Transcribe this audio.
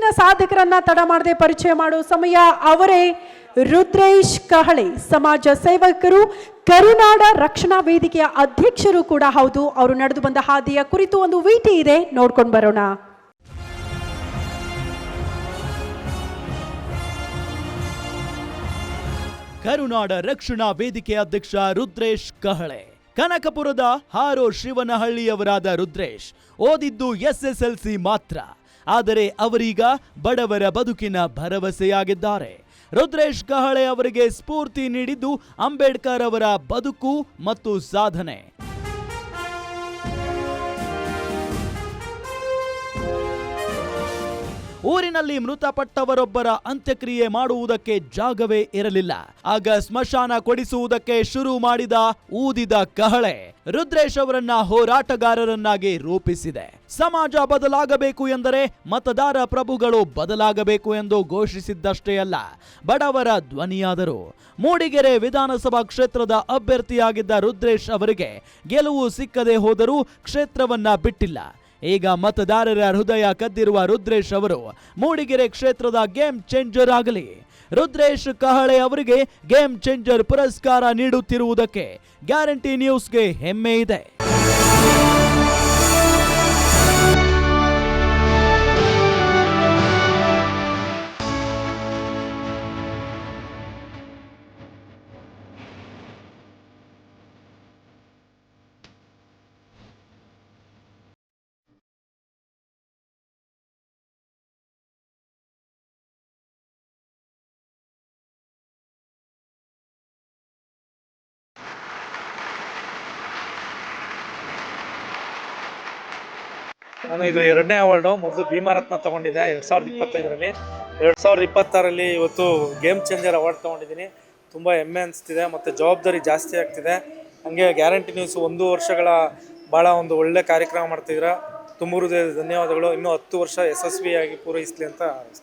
ಇಂದಿನ ಸಾಧಕರನ್ನ ತಡ ಮಾಡದೆ ಪರಿಚಯ ಮಾಡೋ ಸಮಯ. ಅವರೇ ರುದ್ರೇಶ್ ಕಹಳೆ, ಸಮಾಜ ಸೇವಕರು, ಕರುನಾಡ ರಕ್ಷಣಾ ವೇದಿಕೆಯ ಅಧ್ಯಕ್ಷರು ಕೂಡ ಹೌದು. ಅವರು ನಡೆದು ಬಂದ ಹಾದಿಯ ಕುರಿತು ಒಂದು ವಿಟಿ ಇದೆ, ನೋಡ್ಕೊಂಡು ಬರೋಣ. ಕರುನಾಡ ರಕ್ಷಣಾ ವೇದಿಕೆ ಅಧ್ಯಕ್ಷ ರುದ್ರೇಶ್ ಕಹಳೆ. ಕನಕಪುರದ ಹಾರೋ ಶಿವನಹಳ್ಳಿಯವರಾದ ರುದ್ರೇಶ್ ಓದಿದ್ದು SSLC ಮಾತ್ರ. ಆದರೆ ಅವರೀಗ ಬಡವರ ಬದುಕಿನ ಭರವಸೆಯಾಗಿದ್ದಾರೆ. ರುದ್ರೇಶ್ ಕಹಳೆ ಅವರಿಗೆ ಸ್ಫೂರ್ತಿ ನೀಡಿದ್ದು ಅಂಬೇಡ್ಕರ್ ಅವರ ಬದುಕು ಮತ್ತು ಸಾಧನೆ. ಊರಿನಲ್ಲಿ ಮೃತಪಟ್ಟವರೊಬ್ಬರ ಅಂತ್ಯಕ್ರಿಯೆ ಮಾಡುವುದಕ್ಕೆ ಜಾಗವೇ ಇರಲಿಲ್ಲ. ಆಗ ಸ್ಮಶಾನ ಕೊಡಿಸುವುದಕ್ಕೆ ಶುರು ಮಾಡಿದ ಊದಿದ ಕಹಳೆ ರುದ್ರೇಶ್ ಅವರನ್ನ ಹೋರಾಟಗಾರರನ್ನಾಗಿ ರೂಪಿಸಿದೆ. ಸಮಾಜ ಬದಲಾಗಬೇಕು ಎಂದರೆ ಮತದಾರ ಪ್ರಭುಗಳು ಬದಲಾಗಬೇಕು ಎಂದು ಘೋಷಿಸಿದ್ದಷ್ಟೇ ಅಲ್ಲ, ಬಡವರ ಧ್ವನಿಯಾದರು. ಮೂಡಿಗೆರೆ ವಿಧಾನಸಭಾ ಕ್ಷೇತ್ರದ ಅಭ್ಯರ್ಥಿಯಾಗಿದ್ದ ರುದ್ರೇಶ್ ಅವರಿಗೆ ಗೆಲುವು ಸಿಕ್ಕದೆ ಹೋದರೂ ಕ್ಷೇತ್ರವನ್ನ ಬಿಟ್ಟಿಲ್ಲ. ಈಗ ಮತದಾರರ ಹೃದಯ ಕದ್ದಿರುವ ರುದ್ರೇಶ್ ಅವರು ಮೂಡಿಗೆರೆ ಕ್ಷೇತ್ರದ ಗೇಮ್ ಚೇಂಜರ್ ಆಗಲಿ. ರುದ್ರೇಶ್ ಕಹಳೆ ಅವರಿಗೆ ಗೇಮ್ ಚೇಂಜರ್ ಪುರಸ್ಕಾರ ನೀಡುತ್ತಿರುವುದಕ್ಕೆ ಗ್ಯಾರಂಟಿ ನ್ಯೂಸ್ಗೆ ಹೆಮ್ಮೆ ಇದೆ. ನಾನು ಇದು 2ನೇ ಅವಾರ್ಡು. ಮೊದಲು ಭೀಮರತ್ನ ತಗೊಂಡಿದ್ದೆ 2025ರಲ್ಲಿ. 2026ರಲ್ಲಿ ಇವತ್ತು ಗೇಮ್ ಚೇಂಜರ್ ಅವಾರ್ಡ್ ತೊಗೊಂಡಿದ್ದೀನಿ. ತುಂಬ ಹೆಮ್ಮೆ ಅನಿಸ್ತಿದೆ ಮತ್ತು ಜವಾಬ್ದಾರಿ ಜಾಸ್ತಿ ಆಗ್ತಿದೆ. ಹಾಗೆ ಗ್ಯಾರಂಟಿ ನ್ಯೂಸ್ 1 ವರ್ಷಗಳ ಭಾಳ ಒಂದು ಒಳ್ಳೆ ಕಾರ್ಯಕ್ರಮ ಮಾಡ್ತಿದ್ದೀರಾ. ತುಂಬ ಹೃದಯದ ಧನ್ಯವಾದಗಳು. ಇನ್ನೂ 10 ವರ್ಷ ಯಶಸ್ವಿಯಾಗಿ ಪೂರೈಸಲಿ ಅಂತ ಅನಿಸ್ತಿದೆ.